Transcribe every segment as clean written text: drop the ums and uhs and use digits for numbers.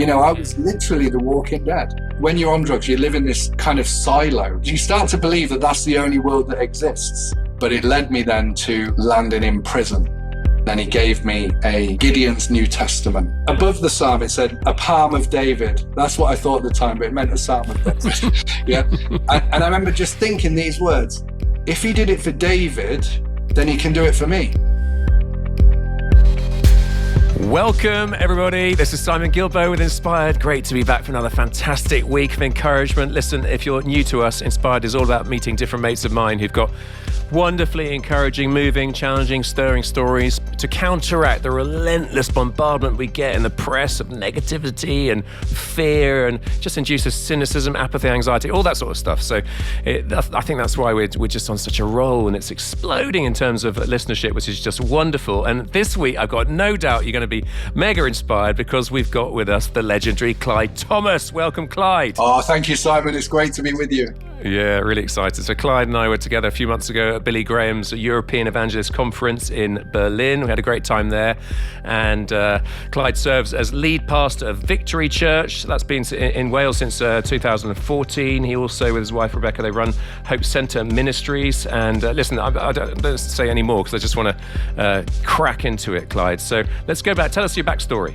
I was literally the walking dead. When you're on drugs, you live in this kind of silo. You start to believe that that's the only world that exists. But it led me then to landing in prison. Then he gave me a Gideon's New Testament. Above the psalm, it said, a palm of David. That's what I thought at the time, but it meant a psalm of David. Yeah. And I remember just thinking these words, if he did it for David, then he can do it for me. Welcome, everybody. This is Simon Guillebaud with Inspired. Great to be back for another fantastic week of encouragement. Listen, if you're new to us, Inspired is all about meeting different mates of mine who've got wonderfully encouraging, moving, challenging, stirring stories to counteract the relentless bombardment we get in the press of negativity and fear, and just induces cynicism, apathy, anxiety, all that sort of stuff. So I think that's why we're just on such a roll, and it's exploding in terms of listenership, which is just wonderful. And this week, I've got no doubt you're going to be mega inspired because we've got with us the legendary Clyde Thomas. Welcome, Clyde. Oh, thank you, Simon. It's great to be with you. Yeah, really excited. So Clyde and I were together a few months ago at Billy Graham's European Evangelist Conference in Berlin. We had a great time there. And Clyde serves as lead pastor of Victory Church. That's been in Wales since 2014. He also, with his wife Rebekah, they run Hope Centre Ministries. And listen, I don't say any more because I just want to crack into it, Clyde. So let's go back. Tell us your backstory.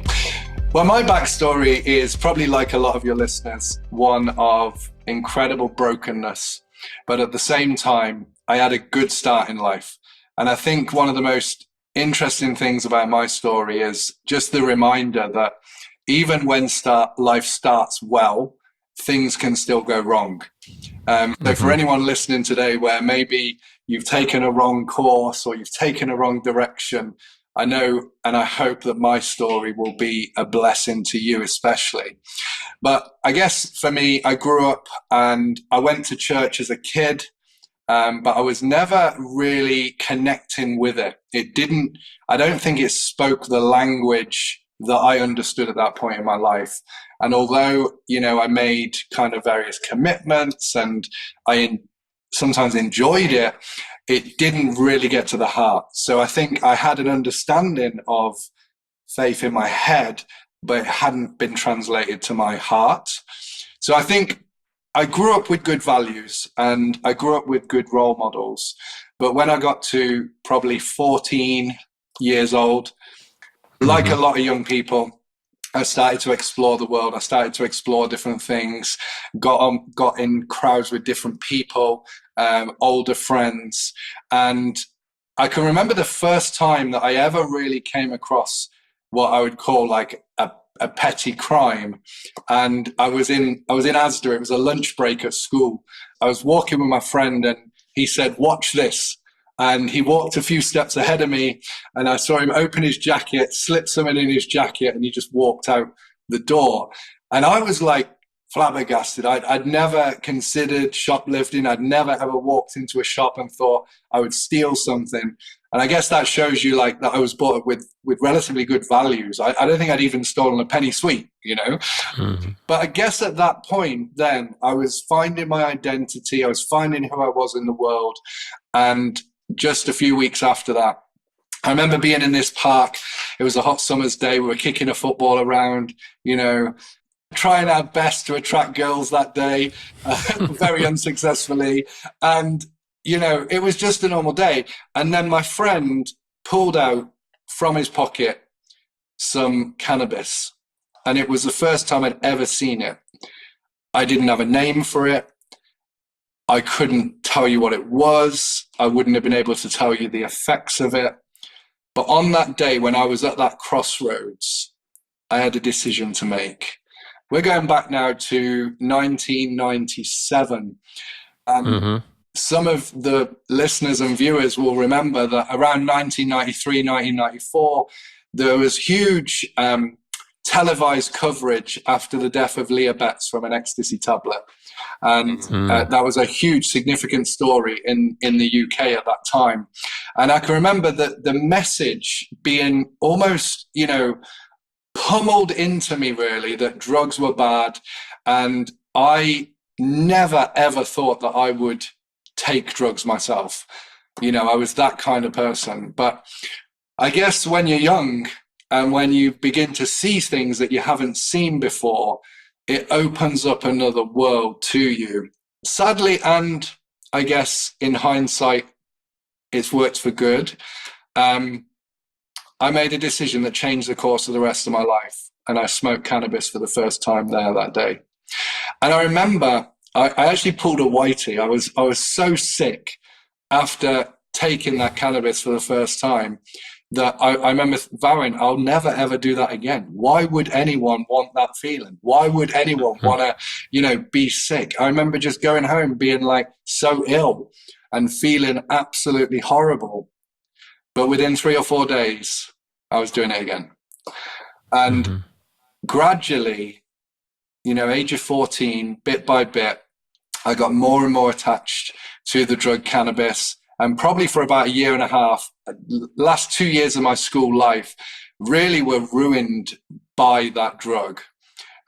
Well, my backstory is probably like a lot of your listeners, one of incredible brokenness. But at the same time, I had a good start in life. And I think one of the most interesting things about my story is just the reminder that even when life starts well, things can still go wrong. So for anyone listening today where maybe you've taken a wrong course or you've taken a wrong direction, I know and I hope that my story will be a blessing to you especially. But I guess for me, I grew up and I went to church as a kid, but I was never really connecting with it. I don't think it spoke the language that I understood at that point in my life. And although, I made kind of various commitments and I sometimes enjoyed it, it didn't really get to the heart. So I think I had an understanding of faith in my head, but it hadn't been translated to my heart. So I think I grew up with good values and I grew up with good role models. But when I got to probably 14 years old, like a lot of young people, I started to explore the world. I started to explore different things, got in crowds with different people, older friends. And I can remember the first time that I ever really came across what I would call like a petty crime. And I was in Asda. It was a lunch break at school. I was walking with my friend and he said, "Watch this." And he walked a few steps ahead of me and I saw him open his jacket, slip something in his jacket, and he just walked out the door. And I was like flabbergasted. I'd never considered shoplifting. I'd never ever walked into a shop and thought I would steal something. And I guess that shows you like that I was brought up with relatively good values. I don't think I'd even stolen a penny sweet, But I guess at that point then I was finding my identity. I was finding who I was in the world. And just a few weeks after that, I remember being in this park. It was a hot summer's day. We were kicking a football around, trying our best to attract girls that day, very unsuccessfully. And, it was just a normal day. And then my friend pulled out from his pocket some cannabis. And it was the first time I'd ever seen it. I didn't have a name for it. I couldn't tell you what it was. I wouldn't have been able to tell you the effects of it. But on that day, when I was at that crossroads, I had a decision to make. We're going back now to 1997. And some of the listeners and viewers will remember that around 1993, 1994, there was huge televised coverage after the death of Leah Betts from an ecstasy tablet. And that was a huge, significant story in the UK at that time. And I can remember that the message being almost, pummeled into me, really, that drugs were bad. And I never, ever thought that I would take drugs myself. I was that kind of person. But I guess when you're young And when you begin to see things that you haven't seen before, it opens up another world to you. Sadly, and I guess in hindsight, it's worked for good. I made a decision that changed the course of the rest of my life. And I smoked cannabis for the first time there that day. And I remember I actually pulled a whitey. I was so sick after taking that cannabis for the first time that I remember vowing, I'll never ever do that again. Why would anyone want that feeling? Why would anyone want to, be sick? I remember just going home being like so ill and feeling absolutely horrible. But within 3 or 4 days, I was doing it again. And gradually, age of 14, bit by bit, I got more and more attached to the drug cannabis. And probably for about 1.5 years, last 2 years of my school life really were ruined by that drug.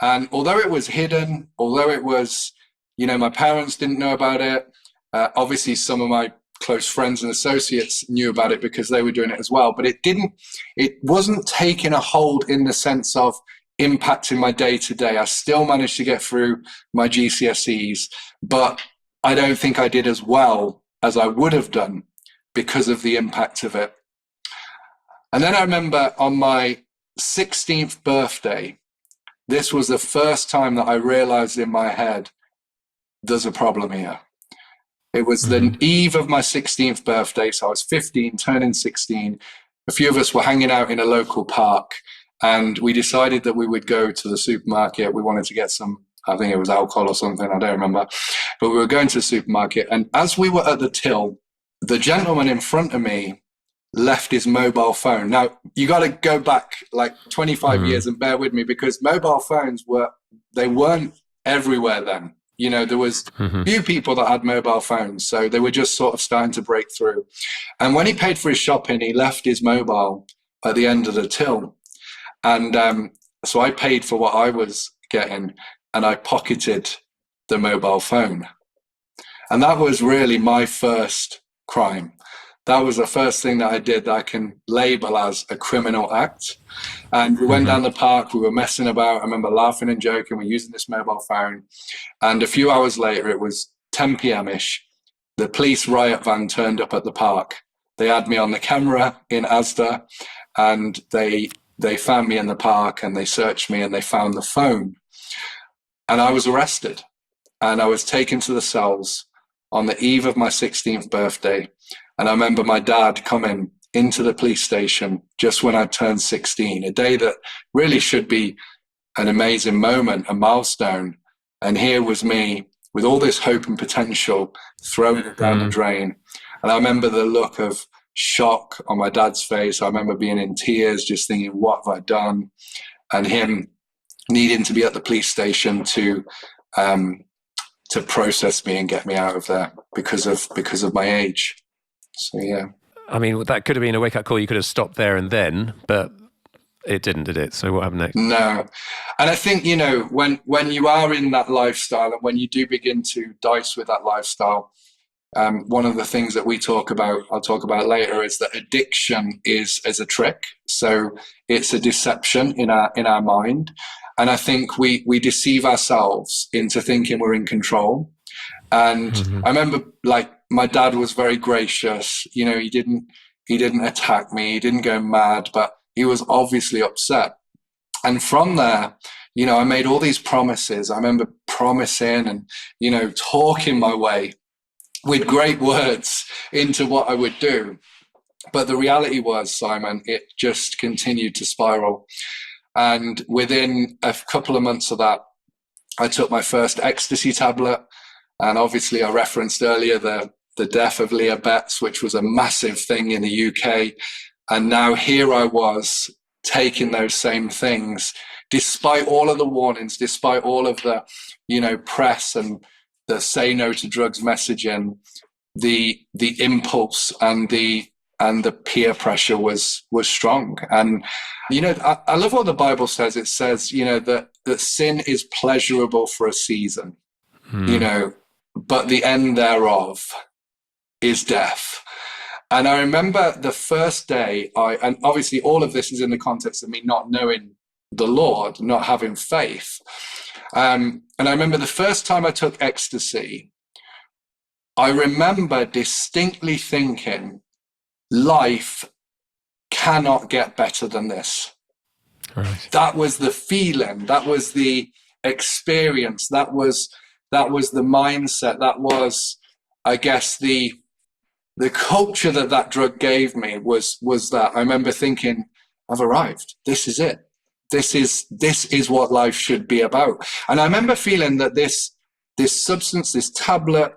And although it was hidden, although it was, my parents didn't know about it, obviously some of my close friends and associates knew about it because they were doing it as well. But it wasn't taking a hold in the sense of impacting my day to day. I still managed to get through my GCSEs, but I don't think I did as well as I would have done because of the impact of it. And then I remember on my 16th birthday, this was the first time that I realized in my head, there's a problem here. It was the eve of my 16th birthday. So I was 15, turning 16. A few of us were hanging out in a local park and we decided that we would go to the supermarket. We wanted to get some, I think it was alcohol or something, I don't remember. But we were going to the supermarket. And as we were at the till, the gentleman in front of me left his mobile phone. Now, you got to go back like 25 years and bear with me because mobile phones weren't everywhere then. There was few people that had mobile phones, so they were just sort of starting to break through. And when he paid for his shopping, he left his mobile at the end of the till. And so I paid for what I was getting and I pocketed the mobile phone. And that was really my first crime. That was the first thing that I did that I can label as a criminal act. And we went down the park, we were messing about. I remember laughing and joking, we're using this mobile phone. And a few hours later, it was 10 p.m.-ish, the police riot van turned up at the park. They had me on the camera in Asda and they found me in the park and they searched me and they found the phone. And I was arrested and I was taken to the cells on the eve of my 16th birthday. And I remember my dad coming into the police station just when I turned 16, a day that really should be an amazing moment, a milestone. And here was me with all this hope and potential, throwing it down the drain. And I remember the look of shock on my dad's face. I remember being in tears, just thinking, what have I done? And him needing to be at the police station to process me and get me out of there because of my age. So, yeah. I mean, that could have been a wake-up call. You could have stopped there and then, but it didn't, did it? So what happened next? No. And I think, when you are in that lifestyle and when you do begin to dice with that lifestyle, one of the things that I'll talk about later, is that addiction is a trick. So it's a deception in our mind. And I think we deceive ourselves into thinking we're in control. And I remember, like, my dad was very gracious. He didn't attack me. He didn't go mad, but he was obviously upset. And from there, I made all these promises. I remember promising and, talking my way with great words into what I would do. But the reality was, Simon, it just continued to spiral. And within a couple of months of that, I took my first ecstasy tablet. And obviously I referenced earlier the death of Leah Betts, which was a massive thing in the UK. And now here I was taking those same things, despite all of the warnings, despite all of the, press and the say no to drugs messaging, the impulse and the peer pressure was strong. And, I love what the Bible says. It says, that sin is pleasurable for a season, but the end thereof is death. And I remember the first day, and obviously all of this is in the context of me not knowing the Lord, not having faith. And I remember the first time I took ecstasy, I remember distinctly thinking, life cannot get better than this. Right. That was the feeling, that was the experience, that was the mindset, that was, I guess, the culture that drug gave me was that I remember thinking, I've arrived. This is it. This is what life should be about. And I remember feeling that this substance, this tablet,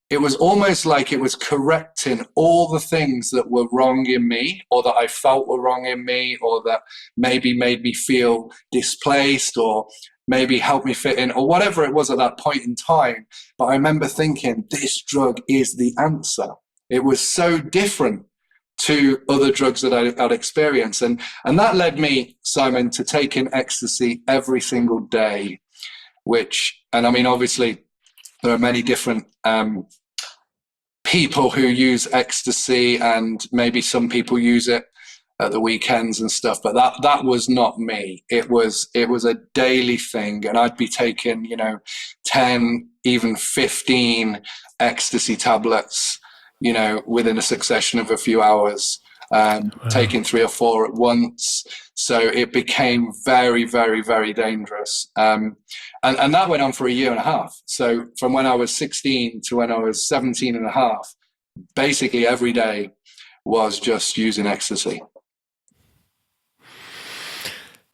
it was almost like it was correcting all the things that were wrong in me, or that I felt were wrong in me, or that maybe made me feel displaced, or maybe helped me fit in, or whatever it was at that point in time. But I remember thinking, this drug is the answer. It was so different to other drugs that I'd experienced. And that led me, Simon, to taking ecstasy every single day, and I mean, obviously, there are many different people who use ecstasy, and maybe some people use it at the weekends and stuff, but that was not me. It was a daily thing, and I'd be taking 10, even 15 ecstasy tablets within a succession of a few hours, taking 3 or 4 at once. So it became very, very, very dangerous. And that went on for a year and a half. So from when I was 16 to when I was 17 and a half, basically every day was just using ecstasy.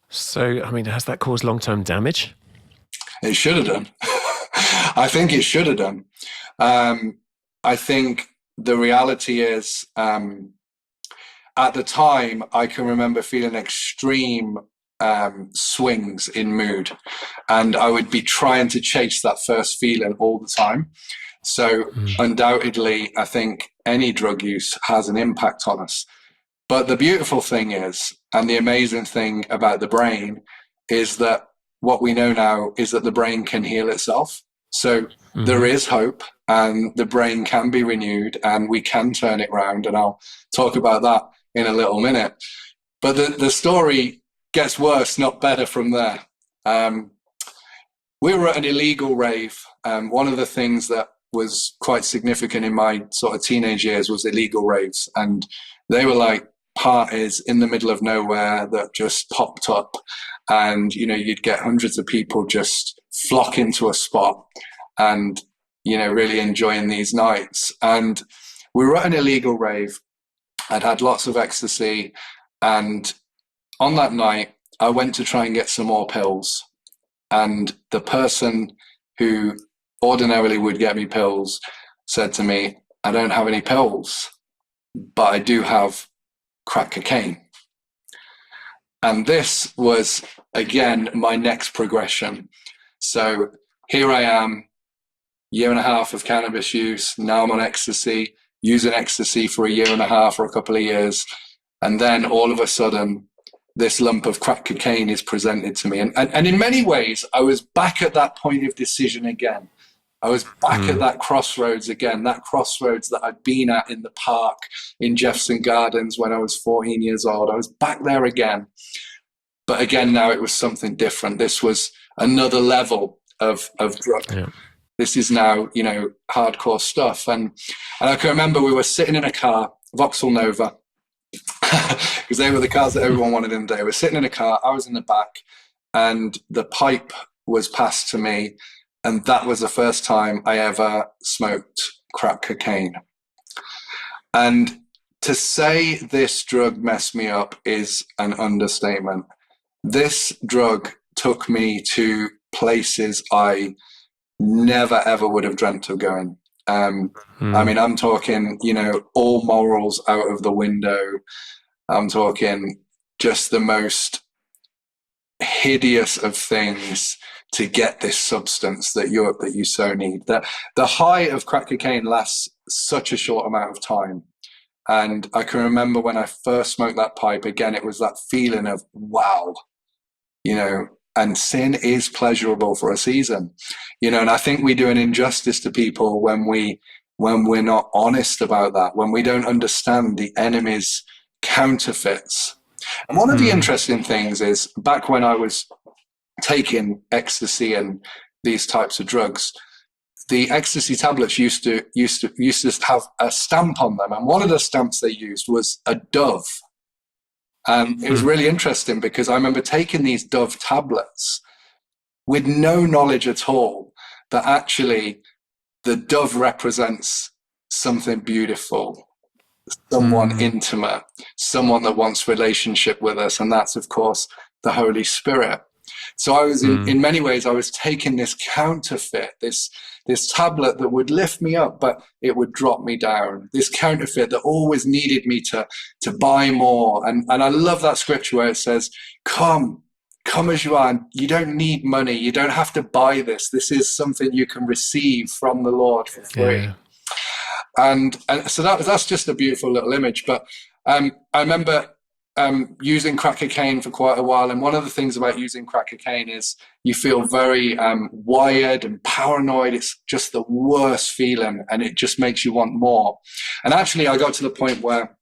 So, I mean, has that caused long-term damage? It should have done. I think it should have done. I think the reality is, at the time, I can remember feeling extreme swings in mood, and I would be trying to chase that first feeling all the time. So undoubtedly, I think any drug use has an impact on us. But the beautiful thing is, and the amazing thing about the brain, is that what we know now is that the brain can heal itself. So there is hope, and the brain can be renewed, and we can turn it around. And I'll talk about that in a little minute. But the story gets worse, not better from there. We were at an illegal rave. One of the things that was quite significant in my sort of teenage years was illegal raves. And they were like parties in the middle of nowhere that just popped up. And, you'd get hundreds of people just flock into a spot and, really enjoying these nights. And we were at an illegal rave. I'd had lots of ecstasy. And on that night, I went to try and get some more pills. And the person who ordinarily would get me pills said to me, I don't have any pills, but I do have crack cocaine. And this was, again, my next progression. So here I am, year and a half of cannabis use. Now I'm on ecstasy, using ecstasy for a year and a half or a couple of years. And then all of a sudden, this lump of crack cocaine is presented to me. And in many ways, I was back at that point of decision again. I was back at that crossroads again, that crossroads that I'd been at in the park in Jefferson Gardens when I was 14 years old. I was back there again. But again, now it was something different. This was another level of drug. Yeah. This is now, hardcore stuff. And I can remember we were sitting in a car, Vauxhall Nova, because they were the cars that everyone wanted in the day. We're sitting in a car, I was in the back, and the pipe was passed to me. And that was the first time I ever smoked crack cocaine. And to say this drug messed me up is an understatement. This drug took me to places I never, ever would have dreamt of going. I mean, I'm talking, all morals out of the window. I'm talking just the most hideous of things to get this substance that you so need. The high of crack cocaine lasts such a short amount of time. And I can remember when I first smoked that pipe, again, it was that feeling of, wow, and sin is pleasurable for a season, and I think we do an injustice to people when we when we're not honest about that, when we don't understand the enemy's counterfeits. And one of the interesting things is, back when I was taking ecstasy and these types of drugs, the ecstasy tablets used to have a stamp on them, and one of the stamps they used was a dove. And it was really interesting, because I remember taking these dove tablets with no knowledge at all that actually the dove represents something beautiful, someone intimate, someone that wants relationship with us, and that's, of course, the Holy Spirit. So I was in many ways, I was taking this counterfeit, this tablet that would lift me up, but it would drop me down. This counterfeit that always needed me to buy more. And I love that scripture where it says, come as you are. And you don't need money. You don't have to buy this. This is something you can receive from the Lord for free. Yeah. And so that's just a beautiful little image. But I remember using crack cocaine for quite a while, and one of the things about using crack cocaine is you feel very wired and paranoid. It's just the worst feeling, and it just makes you want more. And actually, I got to the point where,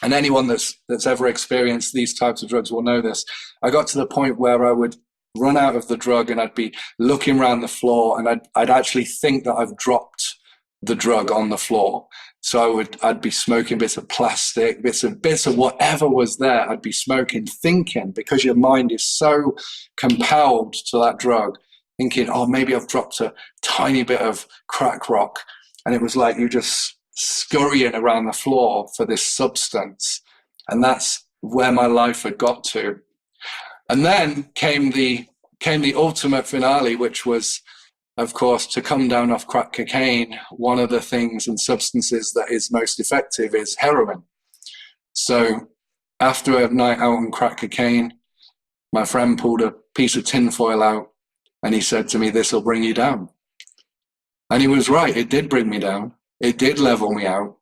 and anyone that's ever experienced these types of drugs will know this, I got to the point where I would run out of the drug, and I'd be looking around the floor, and I'd actually think that I've dropped the drug on the floor. So I'd be smoking bits of plastic, bits of whatever was there. I'd be smoking, thinking, because your mind is so compelled to that drug, thinking, oh, maybe I've dropped a tiny bit of crack rock. And it was like you're just scurrying around the floor for this substance. And that's where my life had got to. And then came the ultimate finale, which was, of course, to come down off crack cocaine. One of the things and substances that is most effective is heroin. So after a night out on crack cocaine, my friend pulled a piece of tinfoil out, and he said to me, "This will bring you down." And he was right. It did bring me down. It did level me out.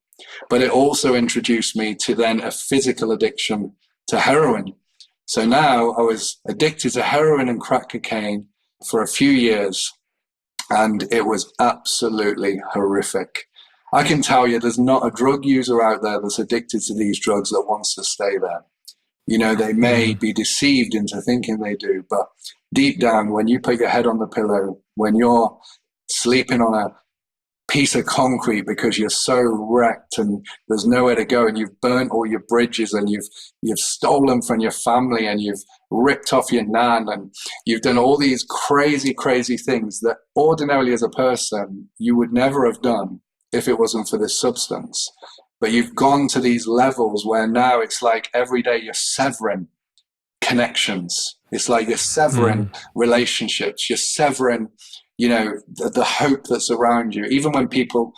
But it also introduced me to then a physical addiction to heroin. So now I was addicted to heroin and crack cocaine for a few years. And it was absolutely horrific. I can tell you, there's not a drug user out there that's addicted to these drugs that wants to stay there. You know, they may be deceived into thinking they do, but deep down, when you put your head on the pillow, when you're sleeping on a piece of concrete because you're so wrecked and there's nowhere to go, and you've burnt all your bridges, and you've stolen from your family, and you've ripped off your nan, and you've done all these crazy things that ordinarily as a person you would never have done if it wasn't for this substance. But you've gone to these levels where now it's like every day you're severing connections. It's like you're severing relationships. You're severing, you know, the hope that's around you. Even when people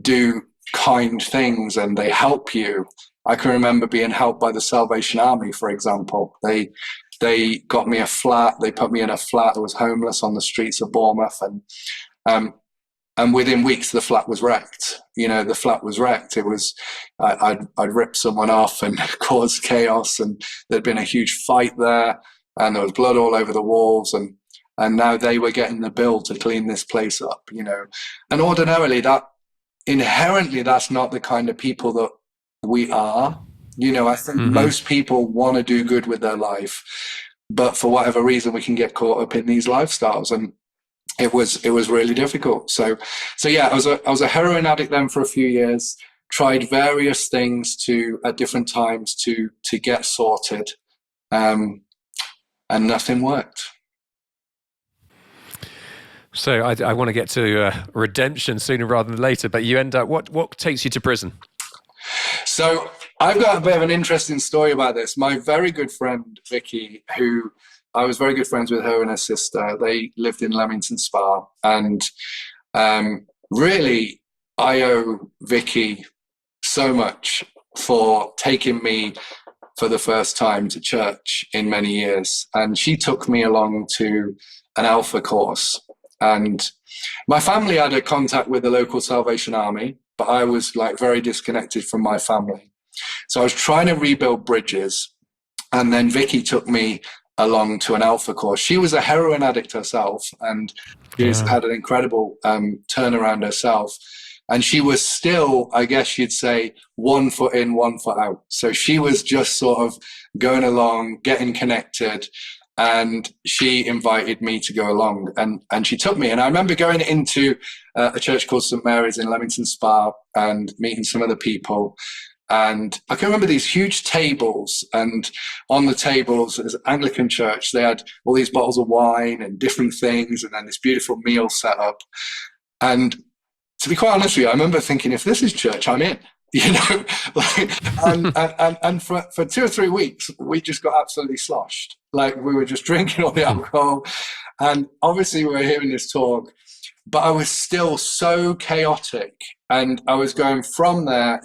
do kind things and they help you. I can remember being helped by the Salvation Army, for example. They got me a flat. They put me in a flat that was homeless on the streets of Bournemouth, and within weeks the flat was wrecked. You know, the flat was wrecked. It was I'd ripped someone off and caused chaos, and there'd been a huge fight there, and there was blood all over the walls, and now they were getting the bill to clean this place up, you know. And ordinarily, that inherently, that's not the kind of people that we are. You know, I think most people want to do good with their life, but for whatever reason, we can get caught up in these lifestyles, and it was really difficult. So yeah, I was a heroin addict then for a few years. Tried various things at different times to get sorted, and nothing worked. So I want to get to redemption sooner rather than later, but you end up, what takes you to prison? So I've got a bit of an interesting story about this. My very good friend, Vicky, who I was very good friends with, her and her sister, they lived in Leamington Spa. And really, I owe Vicky so much for taking me for the first time to church in many years. And she took me along to an Alpha course. And my family had a contact with the local Salvation Army, but I was like very disconnected from my family. So I was trying to rebuild bridges. And then Vicky took me along to an Alpha course. She was a heroin addict herself, and she's had an incredible turnaround herself. And she was still, I guess you'd say, 1 foot in, 1 foot out. So she was just sort of going along, getting connected. And she invited me to go along, and she took me. And I remember going into a church called St. Mary's in Leamington Spa and meeting some of the people. And I can remember these huge tables, and on the tables, as an Anglican church, they had all these bottles of wine and different things, and then this beautiful meal set up. And to be quite honest with you, I remember thinking, if this is church, I'm in. You know, and for 2 or 3 weeks, we just got absolutely sloshed. Like, we were just drinking all the alcohol. And obviously we were hearing this talk, but I was still so chaotic. And I was going from there,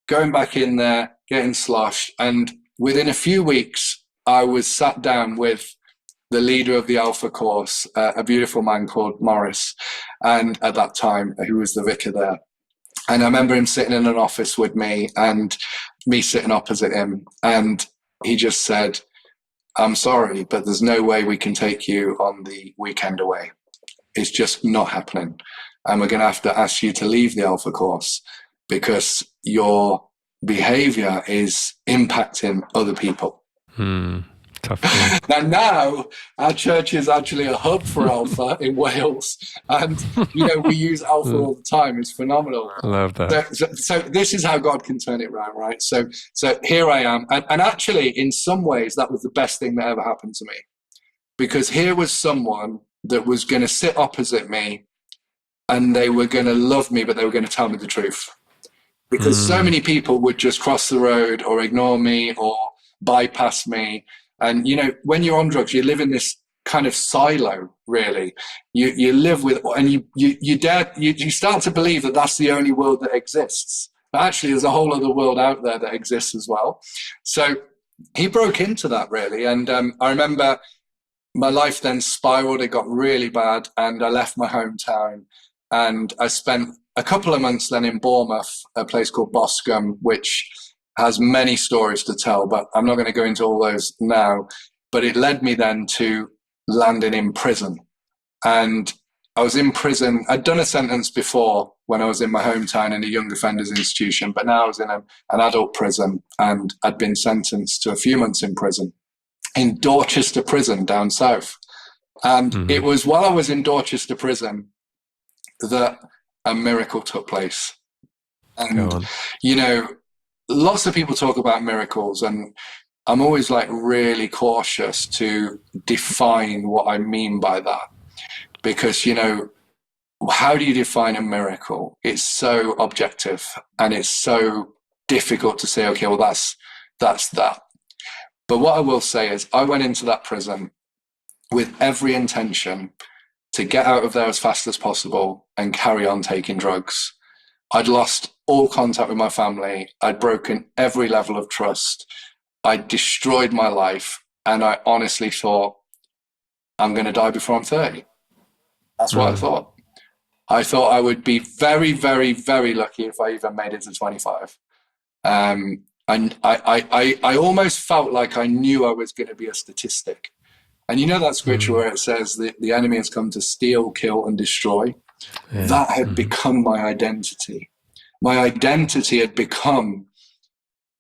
going back in there, getting sloshed. And within a few weeks, I was sat down with the leader of the Alpha course, a beautiful man called Morris, and at that time, who was the vicar there. And I remember him sitting in an office with me and me sitting opposite him. And he just said, I'm sorry, but there's no way we can take you on the weekend away. It's just not happening. And we're going to have to ask you to leave the Alpha course because your behavior is impacting other people. Tough. Now our church is actually a hub for Alpha in Wales, and we use Alpha all the time. It's phenomenal. I love that. So this is how God can turn it around, right? So here I am, and actually, in some ways, that was the best thing that ever happened to me, because here was someone that was going to sit opposite me, and they were going to love me, but they were going to tell me the truth, because so many people would just cross the road or ignore me or bypass me. And, when you're on drugs, you live in this kind of silo, really. You live with, and you start to believe that that's the only world that exists. But actually, there's a whole other world out there that exists as well. So he broke into that, really. And I remember my life then spiraled. It got really bad. And I left my hometown. And I spent a couple of months then in Bournemouth, a place called Boscombe, which has many stories to tell, but I'm not going to go into all those now. But it led me then to landing in prison. And I was in prison. I'd done a sentence before when I was in my hometown in a young offenders institution, but now I was in an adult prison, and I'd been sentenced to a few months in prison in Dorchester prison down south. And it was while I was in Dorchester prison that a miracle took place. And, lots of people talk about miracles, and I'm always really cautious to define what I mean by that, because, how do you define a miracle? It's so objective, and it's so difficult to say, okay, well, that's that. But what I will say is I went into that prison with every intention to get out of there as fast as possible and carry on taking drugs. I'd lost all contact with my family. I'd broken every level of trust. I'd destroyed my life. And I honestly thought, I'm going to die before I'm 30. That's what I thought. I thought I would be very, very, very lucky if I even made it to 25. And I almost felt like I knew I was going to be a statistic. And that scripture where it says that the enemy has come to steal, kill, and destroy. Yeah. That had become my identity. My identity had become,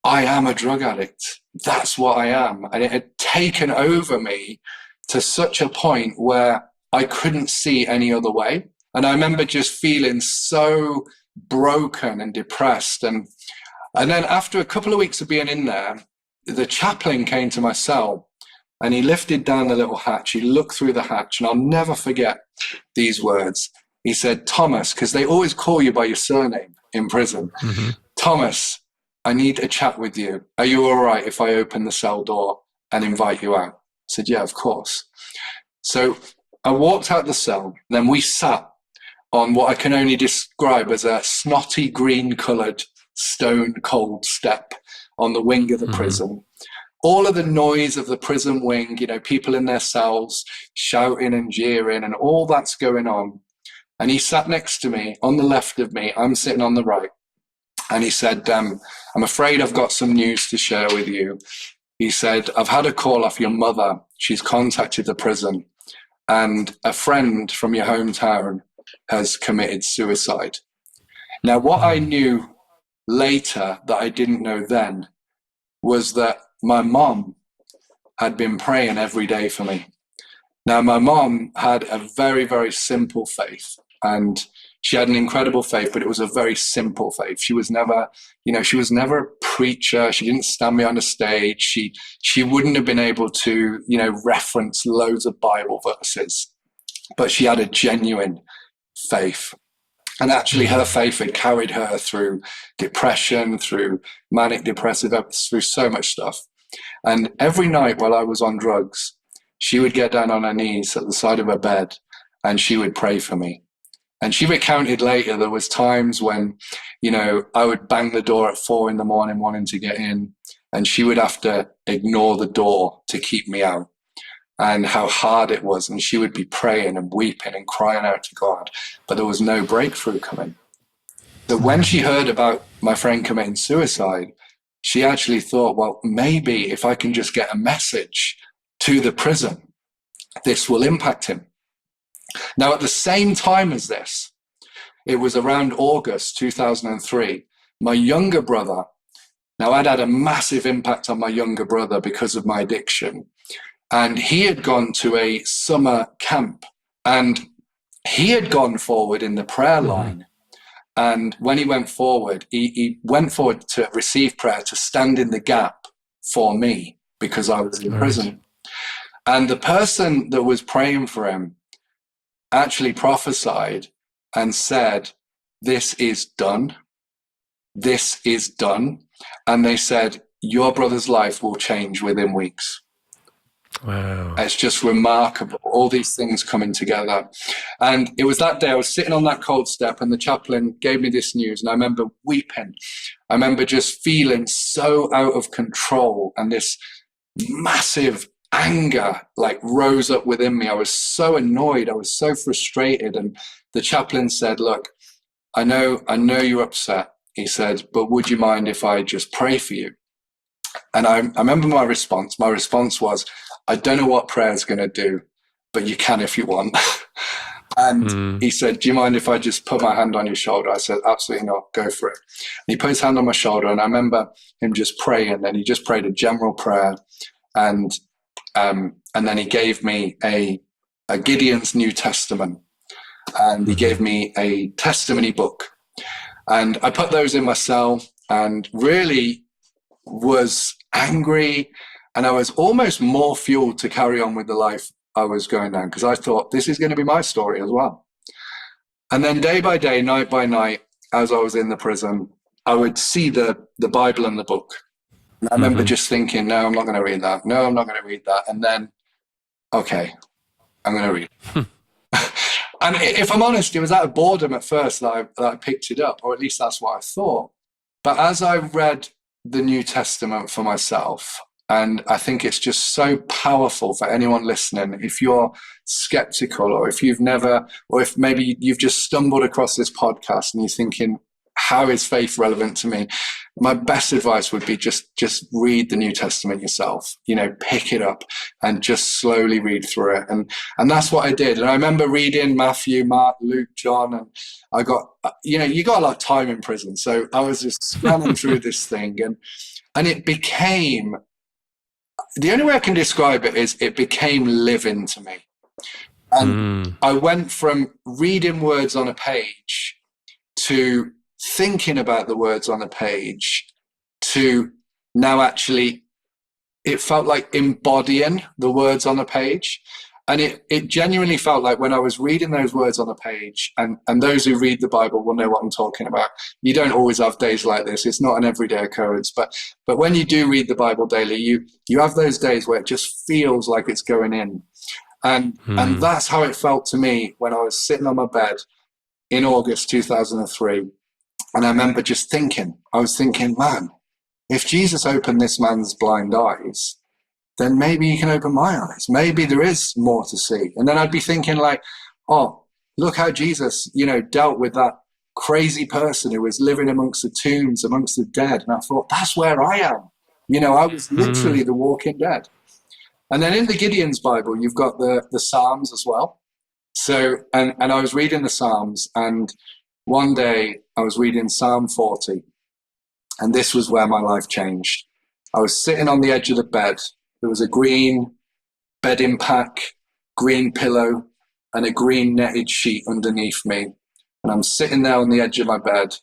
I am a drug addict. That's what I am. And it had taken over me to such a point where I couldn't see any other way. And I remember just feeling so broken and depressed. And then after a couple of weeks of being in there, the chaplain came to my cell, and he lifted down the little hatch. He looked through the hatch, and I'll never forget these words. He said, Thomas, because they always call you by your surname in prison. Thomas, I need a chat with you. Are you all right if I open the cell door and invite you out? I said, yeah, of course. So I walked out the cell, and then we sat on what I can only describe as a snotty green coloured stone cold step on the wing of the prison. All of the noise of the prison wing, people in their cells shouting and jeering, and all that's going on. And he sat next to me on the left of me. I'm sitting on the right. And he said, I'm afraid I've got some news to share with you. He said, I've had a call off your mother. She's contacted the prison, and a friend from your hometown has committed suicide. Now, what I knew later that I didn't know then was that my mom had been praying every day for me. Now, my mom had a very, very simple faith, and she had an incredible faith, but it was a very simple faith. She was never, she was never a preacher. She didn't stand me on a stage. She wouldn't have been able to, reference loads of Bible verses, but she had a genuine faith. And actually her faith had carried her through depression, through manic depressive episodes, through so much stuff. And every night while I was on drugs, she would get down on her knees at the side of her bed and she would pray for me. And she recounted later there was times when, I would bang the door at 4 a.m. wanting to get in, and she would have to ignore the door to keep me out, and how hard it was. And she would be praying and weeping and crying out to God, but there was no breakthrough coming. So when she heard about my friend committing suicide, she actually thought, well, maybe if I can just get a message to the prison, this will impact him. Now, at the same time as this, it was around August 2003, my younger brother, now I'd had a massive impact on my younger brother because of my addiction, and he had gone to a summer camp, and he had gone forward in the prayer line. And when he went forward, he went forward to receive prayer, to stand in the gap for me because I was in prison. And the person that was praying for him actually prophesied and said, this is done. This is done. And they said, your brother's life will change within weeks. Wow. It's just remarkable, all these things coming together. And it was that day I was sitting on that cold step and the chaplain gave me this news, and I remember weeping. I remember just feeling so out of control, and this massive anger rose up within me. I was so annoyed. I was so frustrated. And the chaplain said, look, I know you're upset. He said, but would you mind if I just pray for you? And I remember my response. My response was, I don't know what prayer is going to do, but you can if you want. And he said, do you mind if I just put my hand on your shoulder? I said, absolutely not, go for it. And he put his hand on my shoulder, and I remember him just praying, and he just prayed a general prayer. And then he gave me a Gideon's New Testament, and he gave me a testimony book. And I put those in my cell and really was angry, and I was almost more fueled to carry on with the life I was going down, because I thought this is going to be my story as well. And then day by day, night by night, as I was in the prison, I would see the Bible and the book. And I remember just thinking, no, I'm not going to read that. No, I'm not going to read that. And then, okay, I'm going to read it. And if I'm honest, it was out of boredom at first that I picked it up, or at least that's what I thought. But as I read the New Testament for myself, and I think it's just so powerful for anyone listening, if you're skeptical, or if you've never, or if maybe you've just stumbled across this podcast and you're thinking, how is faith relevant to me? My best advice would be just read the New Testament yourself, pick it up and just slowly read through it. And that's what I did. And I remember reading Matthew, Mark, Luke, John, and I got, you got a lot of time in prison. So I was just scanning through this thing, and it became, the only way I can describe it is it became living to me. And I went from reading words on a page to thinking about the words on the page to now actually, it felt like embodying the words on the page. And it genuinely felt like when I was reading those words on the page, and those who read the Bible will know what I'm talking about. You don't always have days like this. It's not an everyday occurrence. But when you do read the Bible daily, you have those days where it just feels like it's going in. And that's how it felt to me when I was sitting on my bed in August 2003. And I remember just thinking, man, if Jesus opened this man's blind eyes, then maybe he can open my eyes. Maybe there is more to see. And then I'd be thinking oh, look how Jesus, dealt with that crazy person who was living amongst the tombs, amongst the dead. And I thought, that's where I am. I was literally the walking dead. And then in the Gideon's Bible, you've got the Psalms as well. So, and I was reading the Psalms, and one day I was reading Psalm 40, and this was where my life changed. I was sitting on the edge of the bed. There was a green bedding pack, green pillow, and a green netted sheet underneath me. And I'm sitting there on the edge of my bed,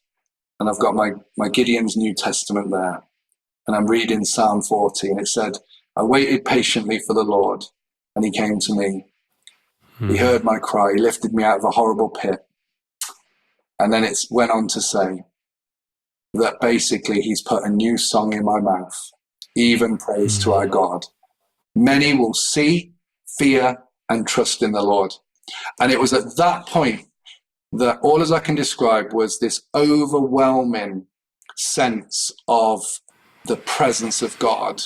and I've got my Gideon's New Testament there. And I'm reading Psalm 40, and it said, I waited patiently for the Lord, and he came to me. He heard my cry, he lifted me out of a horrible pit. And then it went on to say that basically he's put a new song in my mouth, even praise to our God. Many will see, fear, and trust in the Lord. And it was at that point that all as I can describe was this overwhelming sense of the presence of God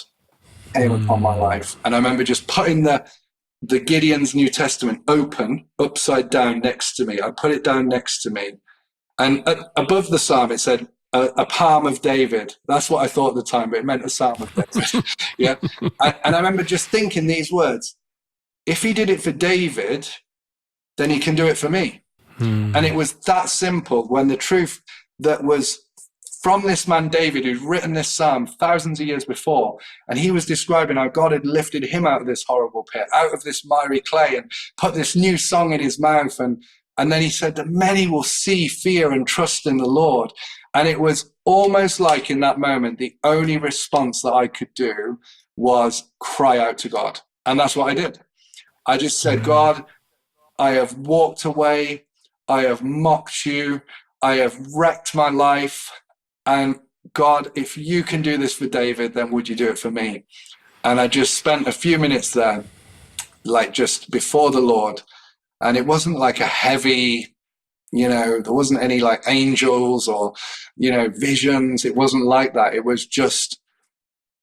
came upon my life. And I remember just putting the Gideon's New Testament open, upside down next to me. I put it down next to me. And above the psalm, it said, a palm of David. That's what I thought at the time, but it meant a psalm of David. Yeah. And I remember just thinking these words, if he did it for David, then he can do it for me. And it was that simple, when the truth that was from this man David, who'd written this psalm thousands of years before, and he was describing how God had lifted him out of this horrible pit, out of this miry clay, and put this new song in his mouth. And then he said that many will see, fear, and trust in the Lord. And it was almost like in that moment, the only response that I could do was cry out to God. And that's what I did. I just said, God, I have walked away. I have mocked you. I have wrecked my life. And God, if you can do this for David, then would you do it for me? And I just spent a few minutes there, like just before the Lord. And it wasn't like a heavy, there wasn't any like angels or, visions. It wasn't like that. It was just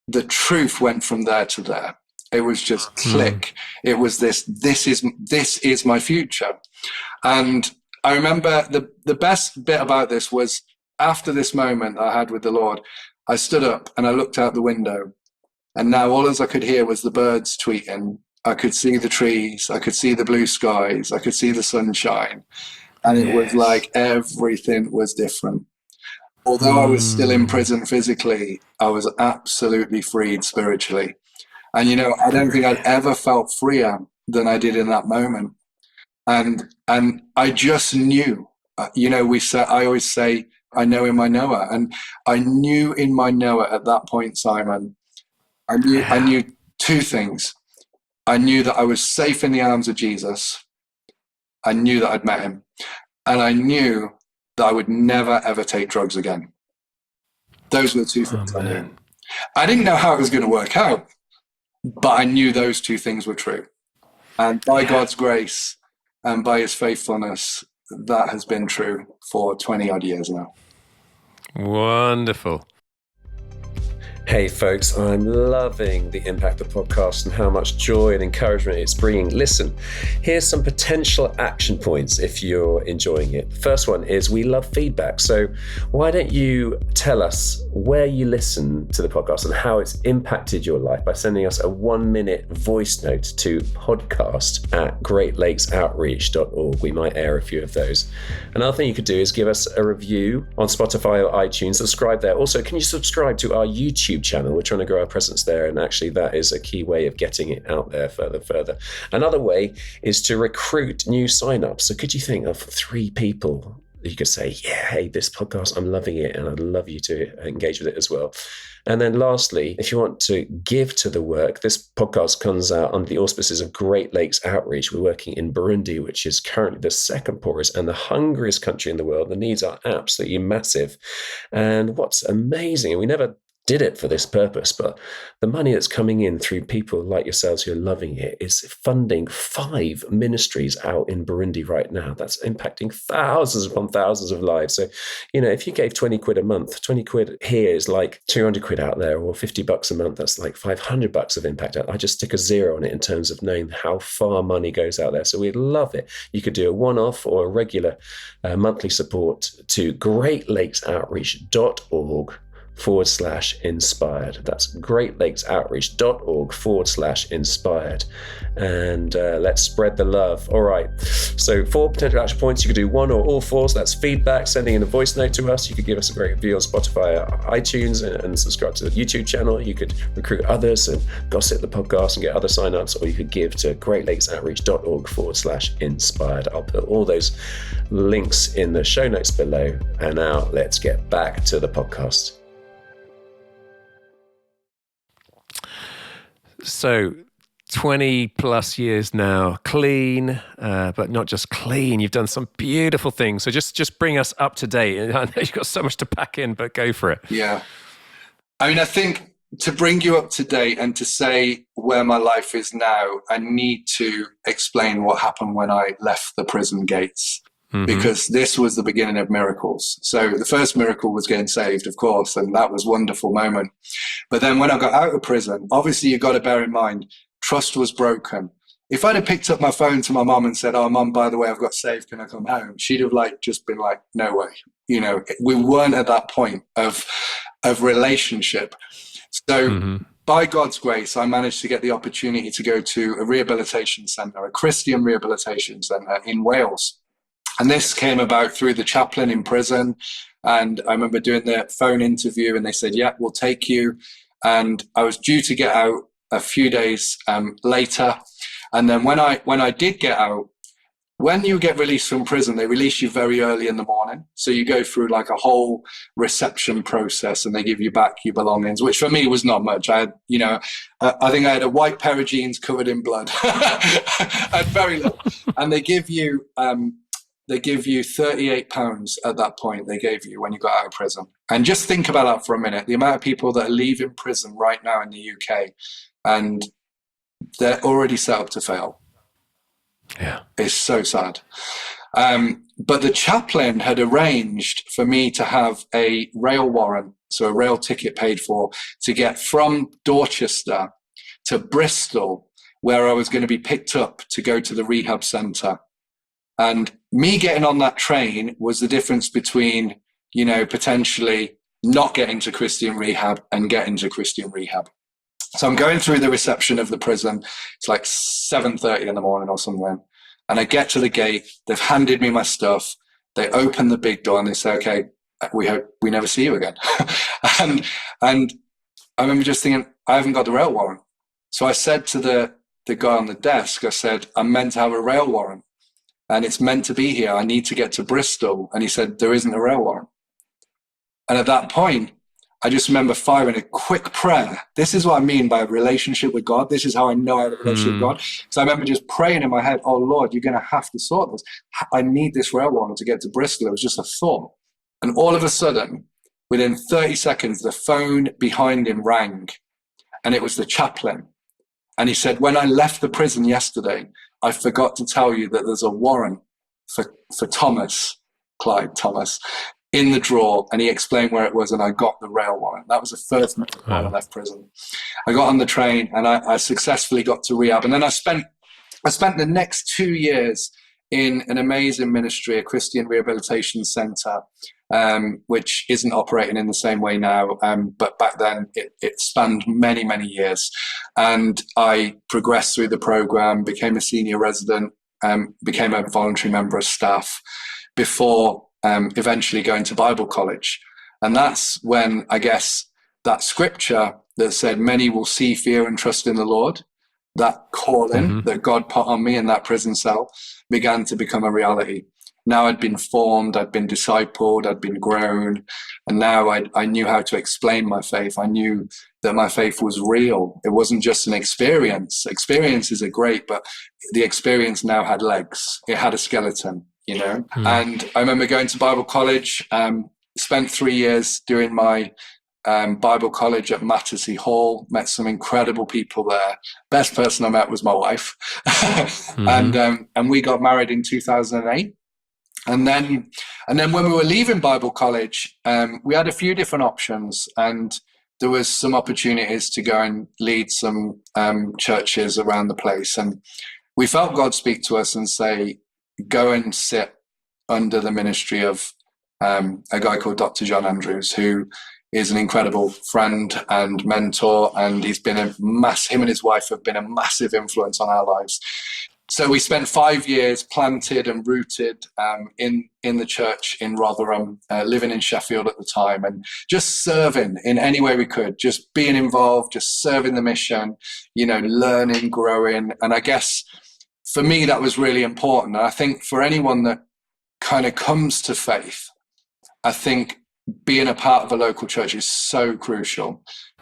the truth went from there to there. It was just click. It was this is my future. And I remember the best bit about this was after this moment I had with the Lord, I stood up and I looked out the window, and now all as I could hear was the birds tweeting. I could see the trees, I could see the blue skies, I could see the sunshine. And it was like everything was different. Although I was still in prison physically, I was absolutely freed spiritually. And, I don't think I'd ever felt freer than I did in that moment. And I just knew, I always say, I know in my knower. And I knew in my knower at that point, Simon, I knew two things. I knew that I was safe in the arms of Jesus. I knew that I'd met him. And I knew that I would never, ever take drugs again. Those were the two things I knew. I didn't know how it was going to work out, but I knew those two things were true. And by God's grace and by his faithfulness, that has been true for 20 odd years now. Wonderful. Hey folks, I'm loving the Impact of the podcast and how much joy and encouragement it's bringing. Listen, here's some potential action points if you're enjoying it. First one is we love feedback. So why don't you tell us where you listen to the podcast and how it's impacted your life by sending us a 1-minute voice note to podcast@greatlakesoutreach.org. We might air a few of those. Another thing you could do is give us a review on Spotify or iTunes. Subscribe there. Also, can you subscribe to our YouTube channel? We're trying to grow our presence there, and actually that is a key way of getting it out there further. Another way is to recruit new signups. So could you think of 3 people you could say, yeah, hey, this podcast, I'm loving it, and I'd love you to engage with it as well. And then lastly, if you want to give to the work, this podcast comes out under the auspices of Great Lakes Outreach. We're working in Burundi, which is currently the second poorest and the hungriest country in the world. The needs are absolutely massive. And what's amazing, and we never did it for this purpose, but the money that's coming in through people like yourselves who are loving it is funding 5 ministries out in Burundi right now. That's impacting thousands upon thousands of lives. So, if you gave 20 quid a month, 20 quid here is like 200 quid out there, or 50 bucks a month, that's like 500 bucks of impact. I just stick a 0 on it in terms of knowing how far money goes out there. So we'd love it. You could do a one-off or a regular monthly support to greatlakesoutreach.org greatlakesoutreach.org/inspired. That's greatlakesoutreach.org/inspired. And let's spread the love. All right. So 4 potential action points. You could do one or all 4. So that's feedback, sending in a voice note to us. You could give us a great review on Spotify or iTunes and subscribe to the YouTube channel. You could recruit others and gossip the podcast and get other signups, or you could give to greatlakesoutreach.org/inspired. I'll put all those links in the show notes below. And now let's get back to the podcast. So 20 plus years now, clean, but not just clean. You've done some beautiful things. So just bring us up to date. I know you've got so much to pack in, but go for it. Yeah. I mean, I think to bring you up to date and to say where my life is now, I need to explain what happened when I left the prison gates. Mm-hmm. Because this was the beginning of miracles. So the first miracle was getting saved, of course, and that was a wonderful moment. But then when I got out of prison, obviously you've got to bear in mind, trust was broken. If I'd have picked up my phone to my mom and said, "Oh, Mom, by the way, I've got saved, can I come home?" She'd have just been like, "No way." You know, we weren't at that point of relationship. So by God's grace, I managed to get the opportunity to go to a rehabilitation centre, a Christian rehabilitation centre in Wales. And this came about through the chaplain in prison. And I remember doing the phone interview and they said, "Yeah, we'll take you." And I was due to get out a few days later. And then when I did get out, when you get released from prison, they release you very early in the morning. So you go through a whole reception process and they give you back your belongings, which for me was not much. I had, I think I had a white pair of jeans covered in blood. I had very little. And they give you £38 at that point. They gave you when you got out of prison. And just think about that for a minute. The amount of people that are leaving prison right now in the UK, and they're already set up to fail. Yeah, it's so sad. But the chaplain had arranged for me to have a rail warrant, so a rail ticket paid for, to get from Dorchester to Bristol, where I was going to be picked up to go to the rehab centre. And me getting on that train was the difference between, potentially not getting to Christian rehab and getting to Christian rehab. So I'm going through the reception of the prison. It's 7:30 in the morning or somewhere. And I get to the gate. They've handed me my stuff. They open the big door and they say, "Okay, we hope we never see you again." and I remember just thinking, I haven't got the rail warrant. So I said to the guy on the desk, I said, "I'm meant to have a rail warrant and it's meant to be here. I need to get to Bristol." And he said, "There isn't a rail warrant." And at that point, I just remember firing a quick prayer. This is what I mean by a relationship with God. This is how I know I have a relationship with God. So I remember just praying in my head, "Oh Lord, you're going to have to sort this. I need this rail warrant to get to Bristol." It was just a thought. And all of a sudden, within 30 seconds, the phone behind him rang. And it was the chaplain. And he said, "When I left the prison yesterday, I forgot to tell you that there's a warrant for Thomas, Clyde Thomas, in the drawer." And he explained where it was, and I got the rail warrant. That was the first miracle when I left prison. I got on the train and I successfully got to rehab. And then I spent the next 2 years in an amazing ministry, a Christian rehabilitation centre, which isn't operating in the same way now. But back then it spanned many, many years. And I progressed through the program, became a senior resident, became a voluntary member of staff before eventually going to Bible college. And that's when, I guess, that scripture that said, "Many will see, fear and trust in the Lord," that calling that God put on me in that prison cell began to become a reality. Now I'd been formed, I'd been discipled, I'd been grown, and now I knew how to explain my faith. I knew that my faith was real. It wasn't just an experience. Experiences are great, but the experience now had legs. It had a skeleton. And I remember going to Bible college, spent 3 years doing my Bible college at Mattersey Hall, met some incredible people there. Best person I met was my wife. And we got married in 2008. And then when we were leaving Bible college, we had a few different options, and there was some opportunities to go and lead some churches around the place. And we felt God speak to us and say, "Go and sit under the ministry of a guy called Dr. John Andrews, who is an incredible friend and mentor, and he's been him and his wife have been a massive influence on our lives. So we spent 5 years planted and rooted in the church in Rotherham, living in Sheffield at the time, and just serving in any way we could, just being involved, just serving the mission, learning, growing. And I guess for me, that was really important. And I think for anyone that kind of comes to faith, I think being a part of a local church is so crucial.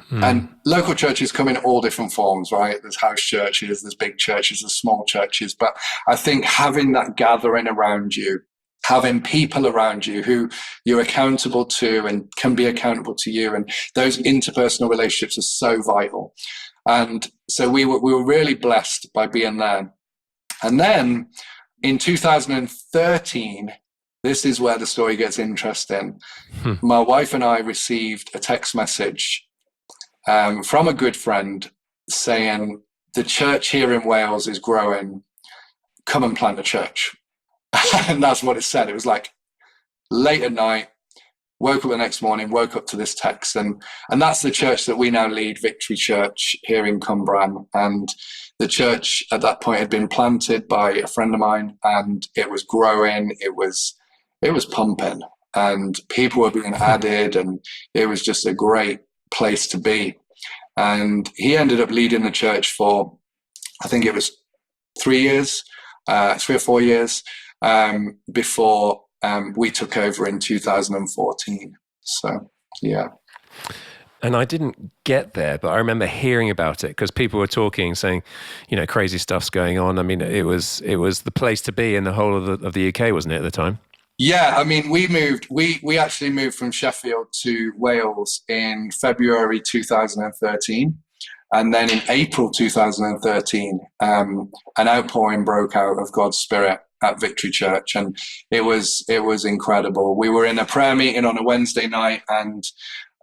And local churches come in all different forms, right? There's house churches, there's big churches, there's small churches. But I think having that gathering around you, having people around you who you're accountable to and can be accountable to you, and those interpersonal relationships are so vital. And so we were really blessed by being there. And then in 2013, this is where the story gets interesting. My wife and I received a text message from a good friend saying, the church here in Wales is growing, come and plant a church. And that's what it said. It was like late at night, woke up the next morning, woke up to this text. And that's the church that we now lead, Victory Church here in Cwmbran. And the church at that point had been planted by a friend of mine, and it was growing, it was pumping, and people were being added, and it was just a great place to be. And he ended up leading the church for, I think it was 3 or 4 years, before we took over in 2014. So, yeah. And I didn't get there, but I remember hearing about it because people were talking, saying, crazy stuff's going on. I mean, it was the place to be in the whole of the UK, wasn't it, at the time? Yeah, I mean, we actually moved from Sheffield to Wales in February 2013. And then in April 2013, an outpouring broke out of God's Spirit at Victory Church. And it was incredible. We were in a prayer meeting on a Wednesday night, and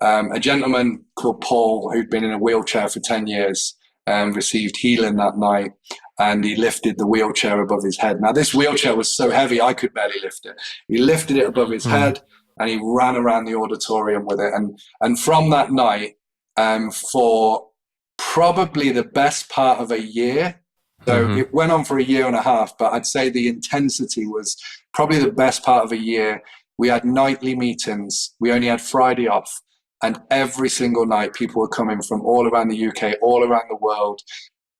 a gentleman called Paul, who'd been in a wheelchair for 10 years, received healing that night. And he lifted the wheelchair above his head. Now, this wheelchair was so heavy, I could barely lift it. He lifted it above his head, and he ran around the auditorium with it. And from that night, for probably the best part of a year, so it went on for a year and a half, but I'd say the intensity was probably the best part of a year. We had nightly meetings. We only had Friday off. And every single night, people were coming from all around the UK, all around the world.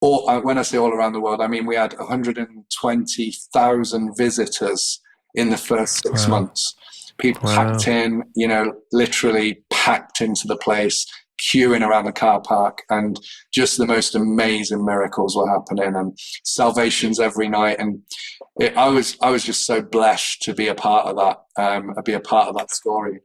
When I say all around the world, I mean we had 120,000 visitors in the first 6 months. People packed in, literally packed into the place, queuing around the car park, and just the most amazing miracles were happening, and salvations every night. And I was just so blessed to be a part of that, be a part of that story.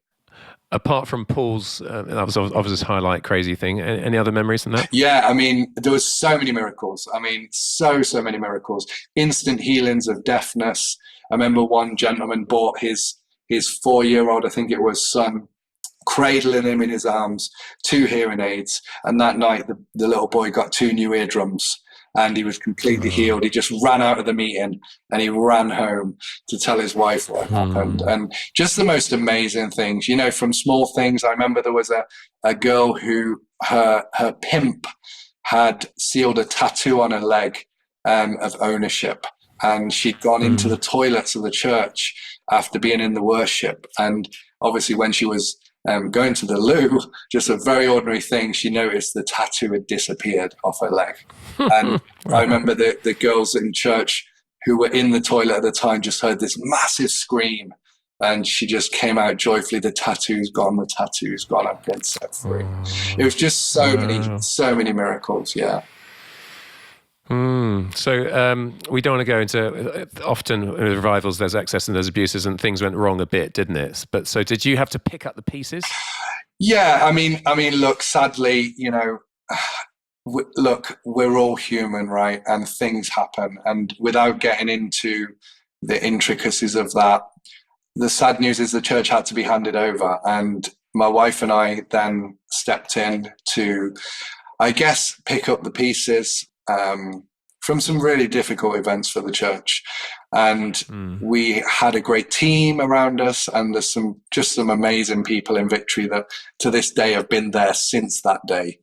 Apart from Paul's, that was obviously highlight crazy thing. Any other memories from that? Yeah, I mean, there was so many miracles. I mean, so many miracles. Instant healings of deafness. I remember one gentleman bought his 4-year-old, I think it was, son, cradling him in his arms, 2 hearing aids. And that night, the little boy got 2 new eardrums. And he was completely healed. He just ran out of the meeting and he ran home to tell his wife what happened. And just the most amazing things, from small things. I remember there was a girl who her pimp had sealed a tattoo on her leg of ownership. And she'd gone into the toilets of the church after being in the worship. And obviously when she was going to the loo, just a very ordinary thing, she noticed the tattoo had disappeared off her leg. And I remember the girls in church who were in the toilet at the time just heard this massive scream, and she just came out joyfully, the tattoo's gone, I've been set free. It was just so many miracles, yeah. So we don't want to go into, often in revivals there's excess and there's abuses, and things went wrong a bit, didn't it? But so did you have to pick up the pieces? Yeah, I mean, look, sadly, we're all human, right? And things happen. And without getting into the intricacies of that, the sad news is the church had to be handed over. And my wife and I then stepped in to, I guess, pick up the pieces from some really difficult events for the church. And we had a great team around us, and there's some amazing people in Victory that to this day have been there since that day.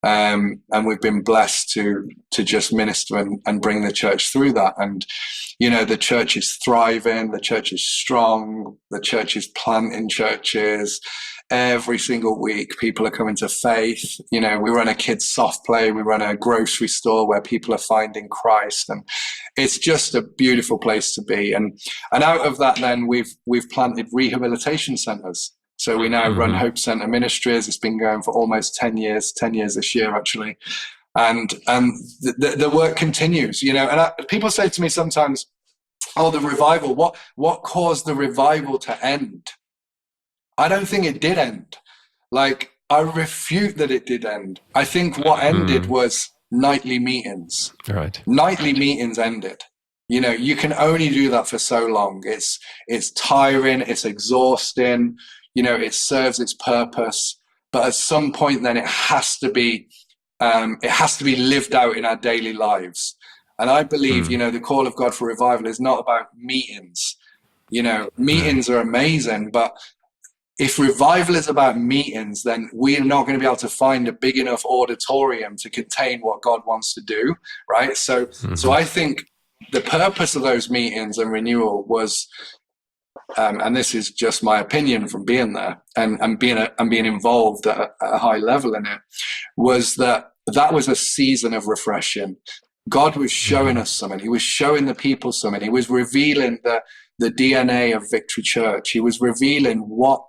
And we've been blessed to just minister and bring the church through that. And, the church is thriving, the church is strong, the church is planting churches. Every single week, people are coming to faith. We run a kids' soft play. We run a grocery store where people are finding Christ, and it's just a beautiful place to be. And out of that, then we've planted rehabilitation centers. So we now run Hope Center Ministries. It's been going for almost 10 years this year, actually. And the work continues. And people say to me sometimes, "Oh, the revival. What caused the revival to end?" I don't think it did end. I refute that it did end. I think what ended was nightly meetings. Right. Nightly meetings ended. You can only do that for so long. It's tiring. It's exhausting. It serves its purpose. But at some point, then it has to be lived out in our daily lives. And I believe, the call of God for revival is not about meetings. Meetings are amazing, but if revival is about meetings, then we are not going to be able to find a big enough auditorium to contain what God wants to do, right? So I think the purpose of those meetings and renewal was, and this is just my opinion from being there and being involved at a high level in it, was that was a season of refreshing. God was showing us something. He was showing the people something. He was revealing the DNA of Victory Church. He was revealing what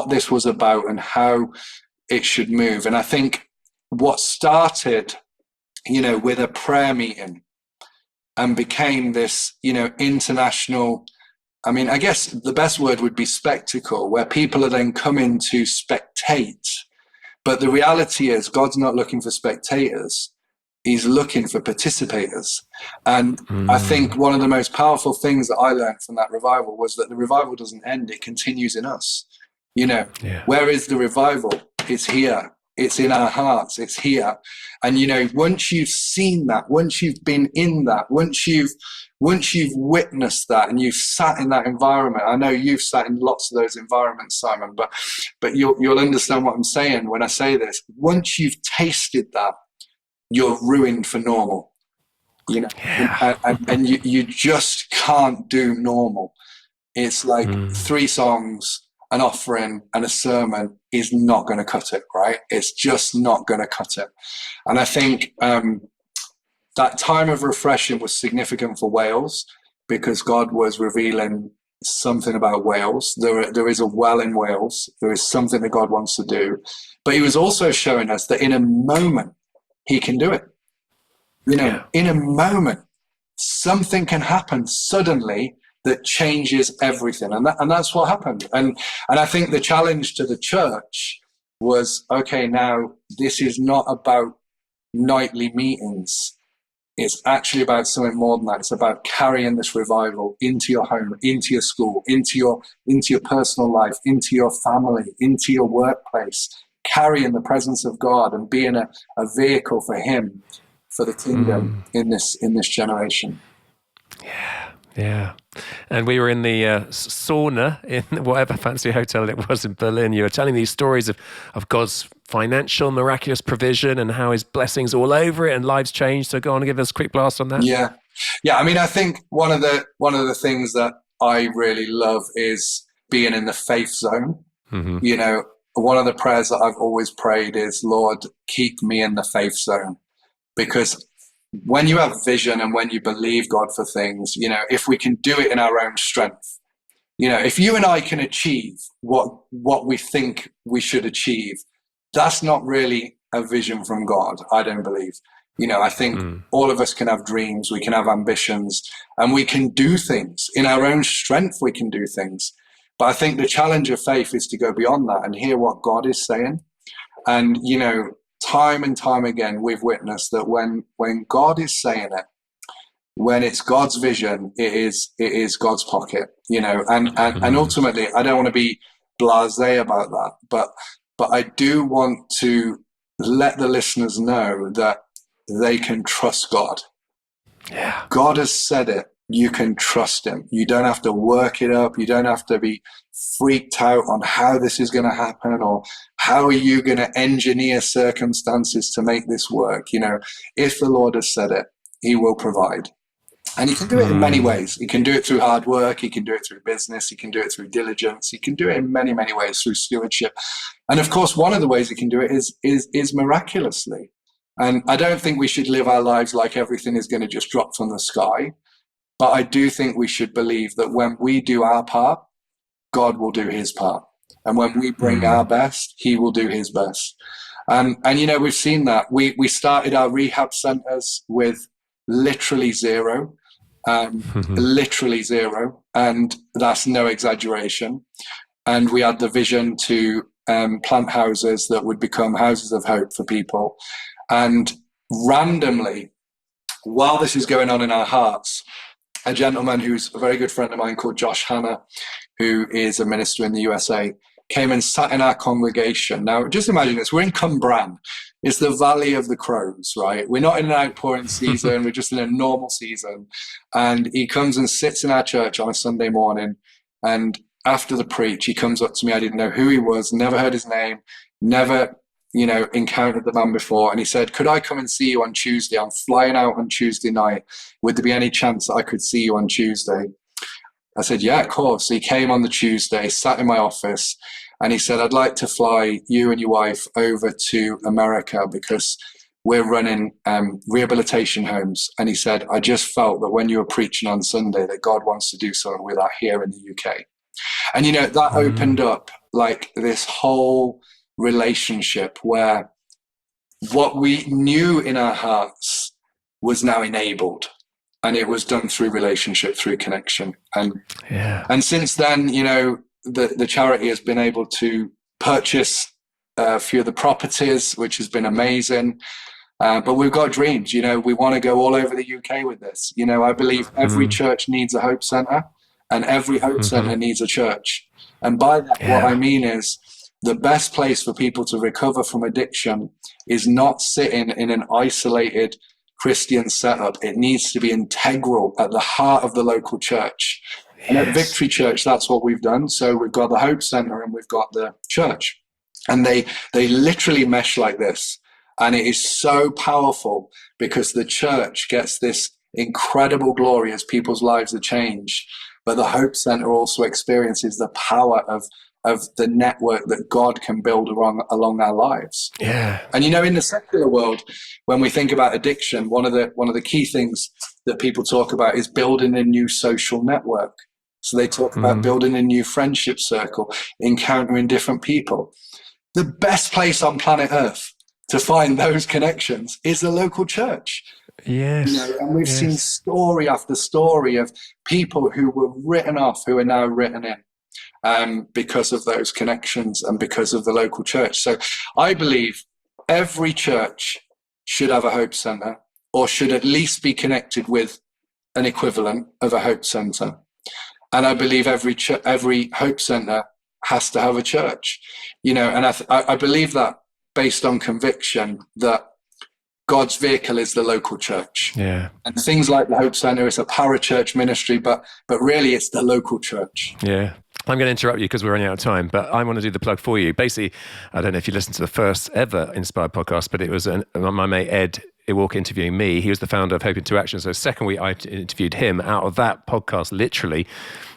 this was about and how it should move. And I think what started, with a prayer meeting and became this, international, I guess the best word would be spectacle, where people are then coming to spectate. But the reality is God's not looking for spectators. He's looking for participators. And I think one of the most powerful things that I learned from that revival was that the revival doesn't end. It continues in us. Where is the revival? It's here. It's in our hearts. It's here. And, once you've seen that, once you've been in that, once you've witnessed that and you've sat in that environment, I know you've sat in lots of those environments, Simon, but you'll understand what I'm saying when I say this. Once you've tasted that, you're ruined for normal, and you just can't do normal. It's like 3 songs, an offering and a sermon is not going to cut it, right? It's just not going to cut it. And I think that time of refreshing was significant for Wales because God was revealing something about Wales. There is a well in Wales. There is something that God wants to do. But he was also showing us that in a moment, he can do it. In a moment, something can happen suddenly that changes everything. And that's what happened. And I think the challenge to the church was, okay, now this is not about nightly meetings. It's actually about something more than that. It's about carrying this revival into your home, into your school, into your personal life, into your family, into your workplace, carrying the presence of God and being a vehicle for him, for the kingdom in this generation. Yeah. And we were in the sauna in whatever fancy hotel it was in Berlin. You were telling these stories of God's financial, miraculous provision and how his blessings all over it and lives changed. So go on and give us a quick blast on that. Yeah. I think one of the things that I really love is being in the faith zone. One of the prayers that I've always prayed is, Lord, keep me in the faith zone. Because when you have vision and when you believe God for things, if we can do it in our own strength, if you and I can achieve what we think we should achieve, that's not really a vision from God, I don't believe. I think all of us can have dreams, we can have ambitions, and we can do things. In our own strength, we can do things. But I think the challenge of faith is to go beyond that and hear what God is saying. And, time and time again, we've witnessed that when God is saying it, when it's God's vision, it is God's pocket, and ultimately, I don't want to be blasé about that, but I do want to let the listeners know that they can trust God. Yeah. God has said it. you can trust him. You don't have to work it up. You don't have to be freaked out on how this is going to happen, or how are you going to engineer circumstances to make this work. If the Lord has said it, he will provide. And he can do it in many ways. He can do it through hard work. He can do it through business. He can do it through diligence. He can do it in many, many ways through stewardship. And of course, one of the ways he can do it is miraculously. And I don't think we should live our lives like everything is going to just drop from the sky. But I do think we should believe that when we do our part, God will do his part. And when we bring our best, he will do his best. And we've seen that. We started our rehab centers with literally zero, literally zero. And that's no exaggeration. And we had the vision to plant houses that would become houses of hope for people. And randomly, while this is going on in our hearts, a gentleman who's a very good friend of mine called Josh Hanna, who is a minister in the USA, came and sat in our congregation. Now, just imagine this. We're in Cwmbran. It's the Valley of the Crows, right? We're not in an outpouring season. We're just in a normal season. And he comes and sits in our church on a Sunday morning. And after the preach, he comes up to me. I didn't know who he was, never heard his name, never encountered the man before. And he said, could I come and see you on Tuesday? I'm flying out on Tuesday night. Would there be any chance that I could see you on Tuesday? I said, yeah, of course. He came on the Tuesday, sat in my office, and he said, I'd like to fly you and your wife over to America because we're running rehabilitation homes. And he said, I just felt that when you were preaching on Sunday that God wants to do something with that here in the UK. And, that opened up like this whole relationship where what we knew in our hearts was now enabled, and it was done through relationship, through connection. And since then, the charity has been able to purchase a few of the properties, which has been amazing. But we've got dreams. We want to go all over the UK with this. I believe every church needs a hope center, and every hope center needs a church. And by that, what I mean is, the best place for people to recover from addiction is not sitting in an isolated Christian setup. It needs to be integral at the heart of the local church. Yes. And at Victory Church, that's what we've done. So we've got the Hope Center and we've got the church. And they literally mesh like this. And it is so powerful because the church gets this incredible glory as people's lives are changed. But the Hope Center also experiences the power of the network that God can build along our lives. Yeah. And in the secular world, when we think about addiction, one of the key things that people talk about is building a new social network. So they talk about building a new friendship circle, encountering different people. The best place on planet Earth to find those connections is the local church. Yes. And we've seen story after story of people who were written off who are now written in. Because of those connections and because of the local church. So I believe every church should have a hope center, or should at least be connected with an equivalent of a hope center. And I believe every hope center has to have a church. And I believe that based on conviction that God's vehicle is the local church. Yeah. And things like the Hope Center is a parachurch ministry, but really it's the local church. Yeah. I'm going to interrupt you because we're running out of time, but I want to do the plug for you. Basically, I don't know if you listened to the first ever Inspired podcast, but it was my mate Ed Iwalk interviewing me. He was the founder of Hope Into Action. So second week I interviewed him. Out of that podcast, literally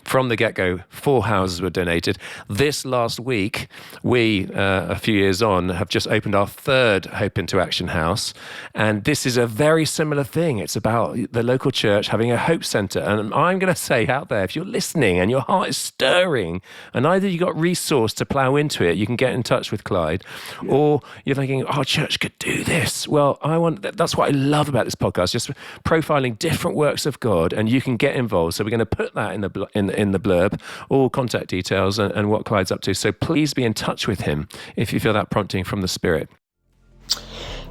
from the get-go, 4 houses were donated. This last week, we, a few years on, have just opened our 3rd Hope Into Action house. And this is a very similar thing. It's about the local church having a hope center. And I'm going to say out there, if you're listening and your heart is stirring, and either you got resource to plow into it, you can get in touch with Clyde, or you're thinking, our church could do this. Well, that's what I love about this podcast, just profiling different works of God, and you can get involved. So we're going to put that in the blurb, all contact details and what Clyde's up to. So please be in touch with him if you feel that prompting from the Spirit.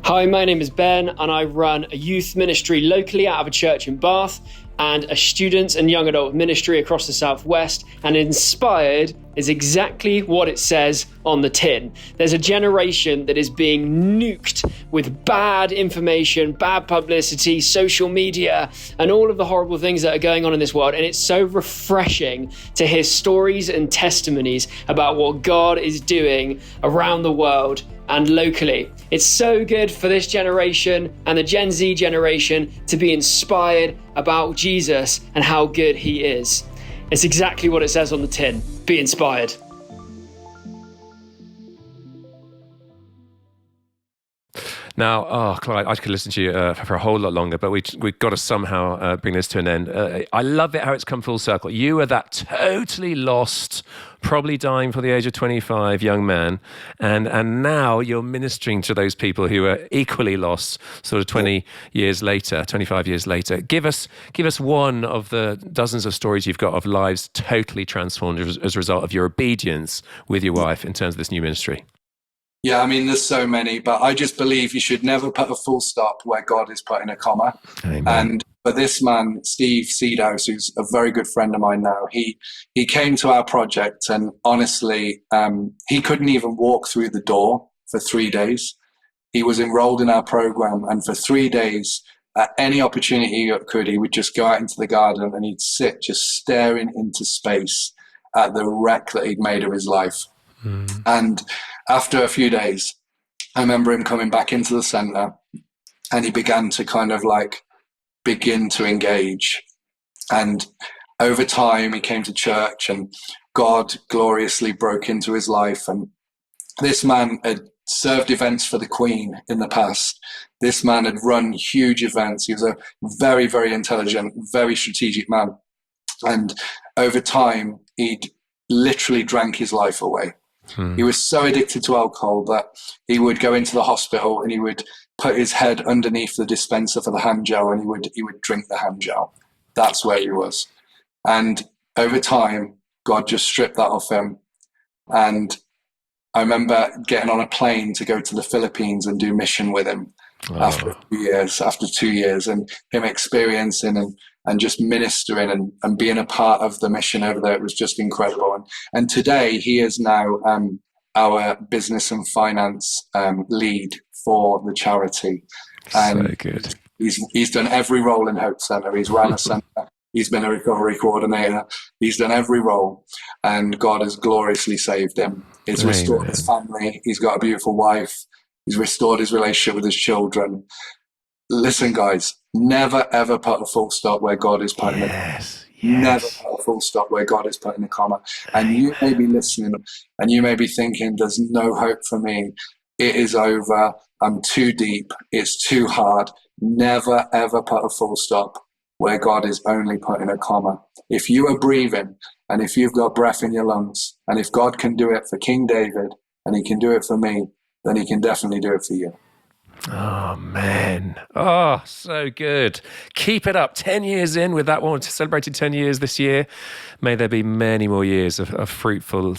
Hi, my name is Ben, and I run a youth ministry locally out of a church in Bath, and a students and young adult ministry across the Southwest. And Inspired is exactly what it says on the tin. There's a generation that is being nuked with bad information, bad publicity, social media, and all of the horrible things that are going on in this world. And it's so refreshing to hear stories and testimonies about what God is doing around the world and locally. It's so good for this generation and the Gen Z generation to be inspired about Jesus and how good he is. It's exactly what it says on the tin. Be inspired. Now, Clyde, I could listen to you for a whole lot longer, but we've got to somehow bring this to an end. I love it how it's come full circle. You were that totally lost, probably dying for the age of 25 young man, and now you're ministering to those people who are equally lost sort of 20 years later, 25 years later. Give us one of the dozens of stories you've got of lives totally transformed as a result of your obedience with your wife in terms of this new ministry. Yeah, I mean, there's so many, but I just believe you should never put a full stop where God is putting a comma. Amen. And for this man, Steve Seedhouse, who's a very good friend of mine now, he came to our project, and honestly, he couldn't even walk through the door for 3 days. He was enrolled in our program, and for 3 days, at any opportunity he could, he would just go out into the garden and he'd sit just staring into space at the wreck that he'd made of his life. And after a few days, I remember him coming back into the center, and he began to kind of like begin to engage. And over time, he came to church, and God gloriously broke into his life. And this man had served events for the Queen in the past. This man had run huge events. He was a very, very intelligent, very strategic man. And over time, he'd literally drank his life away. He was so addicted to alcohol that he would go into the hospital and he would put his head underneath the dispenser for the hand gel, and he would drink the hand gel. That's where he was. And over time, God just stripped that off him. And I remember getting on a plane to go to the Philippines and do mission with him after 2 years, and him experiencing and just ministering and being a part of the mission over there. It was just incredible. And today he is now our business and finance lead for the charity. And so good. He's done every role in Hope Center. He's ran a center. He's been a recovery coordinator. He's done every role, and God has gloriously saved him. He's restored his family. He's got a beautiful wife. He's restored his relationship with his children. Listen, guys, never, ever put a full stop where God is putting it. Never put a full stop where God is putting a comma. And you may be listening and you may be thinking, there's no hope for me. It is over. I'm too deep. It's too hard. Never, ever put a full stop where God is only putting a comma. If you are breathing and if you've got breath in your lungs, and if God can do it for King David and he can do it for me, then he can definitely do it for you. Oh, man. Oh, so good. Keep it up. 10 years in with that one. Celebrated 10 years this year. May there be many more years of fruitful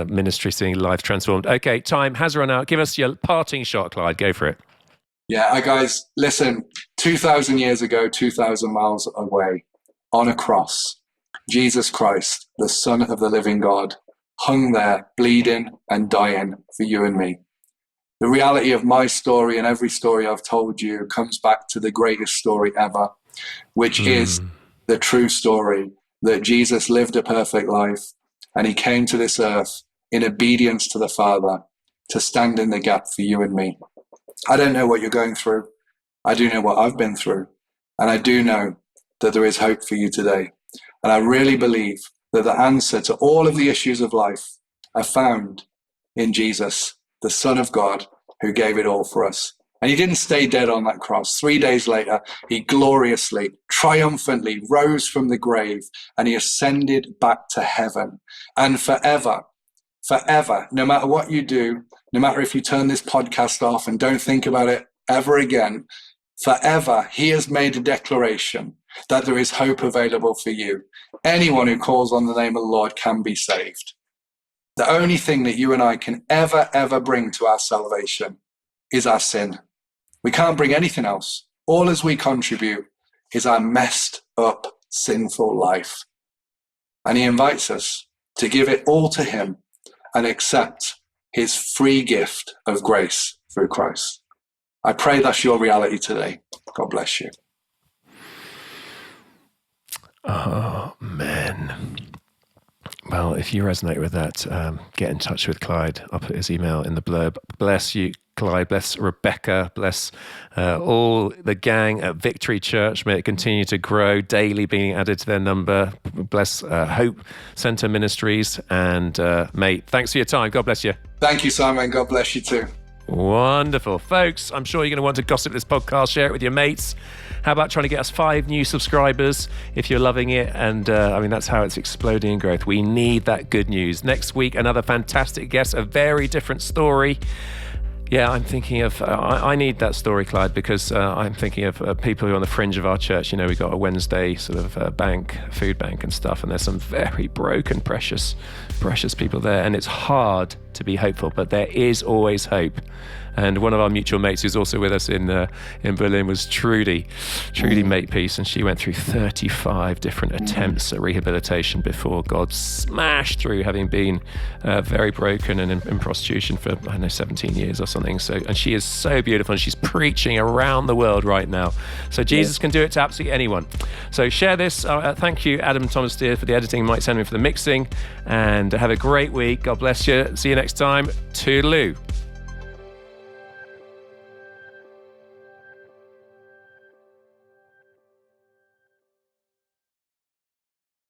ministry, seeing life transformed. Okay, time has run out. Give us your parting shot, Clyde. Go for it. Yeah, guys, listen, 2,000 years ago, 2,000 miles away, on a cross, Jesus Christ, the Son of the living God, hung there, bleeding and dying for you and me. The reality of my story and every story I've told you comes back to the greatest story ever, which is the true story that Jesus lived a perfect life and he came to this earth in obedience to the Father to stand in the gap for you and me. I don't know what you're going through. I do know what I've been through. And I do know that there is hope for you today. And I really believe that the answer to all of the issues of life are found in Jesus, the Son of God, who gave it all for us. And he didn't stay dead on that cross. 3 days later, he gloriously, triumphantly rose from the grave and he ascended back to heaven. And forever, no matter what you do, no matter if you turn this podcast off and don't think about it ever again, forever, he has made a declaration that there is hope available for you. Anyone who calls on the name of the Lord can be saved. The only thing that you and I can ever bring to our salvation is our sin. We can't bring anything else. All as we contribute is our messed up, sinful life. And he invites us to give it all to him and accept his free gift of grace through Christ. I pray that's your reality today. God bless you. Amen. Well, if you resonate with that, get in touch with Clyde. I'll put his email in the blurb. Bless you, Clyde. Bless Rebekah. Bless all the gang at Victory Church. May it continue to grow, daily being added to their number. Bless Hope Centre Ministries. And mate, thanks for your time. God bless you. Thank you, Simon. God bless you too. Wonderful. Folks, I'm sure you're going to want to gossip this podcast, share it with your mates. How about trying to get us 5 new subscribers if you're loving it? And that's how it's exploding in growth. We need that good news. Next week, another fantastic guest, a very different story. Yeah, I'm thinking of, I need that story, Clyde, because I'm thinking of people who are on the fringe of our church. You know, we've got a Wednesday sort of food bank and stuff, and there's some very broken, precious people there. And it's hard to be hopeful, but there is always hope. And one of our mutual mates who's also with us in Berlin was Trudy Makepeace, and she went through 35 different attempts at rehabilitation before God smashed through, having been very broken and in prostitution for, 17 years or something. So, and she is so beautiful, and she's preaching around the world right now. So Jesus can do it to absolutely anyone. So share this. Thank you, Adam Thomas Deere, for the editing, Mike Sandman for the mixing, and have a great week. God bless you. See you next time. Toodaloo.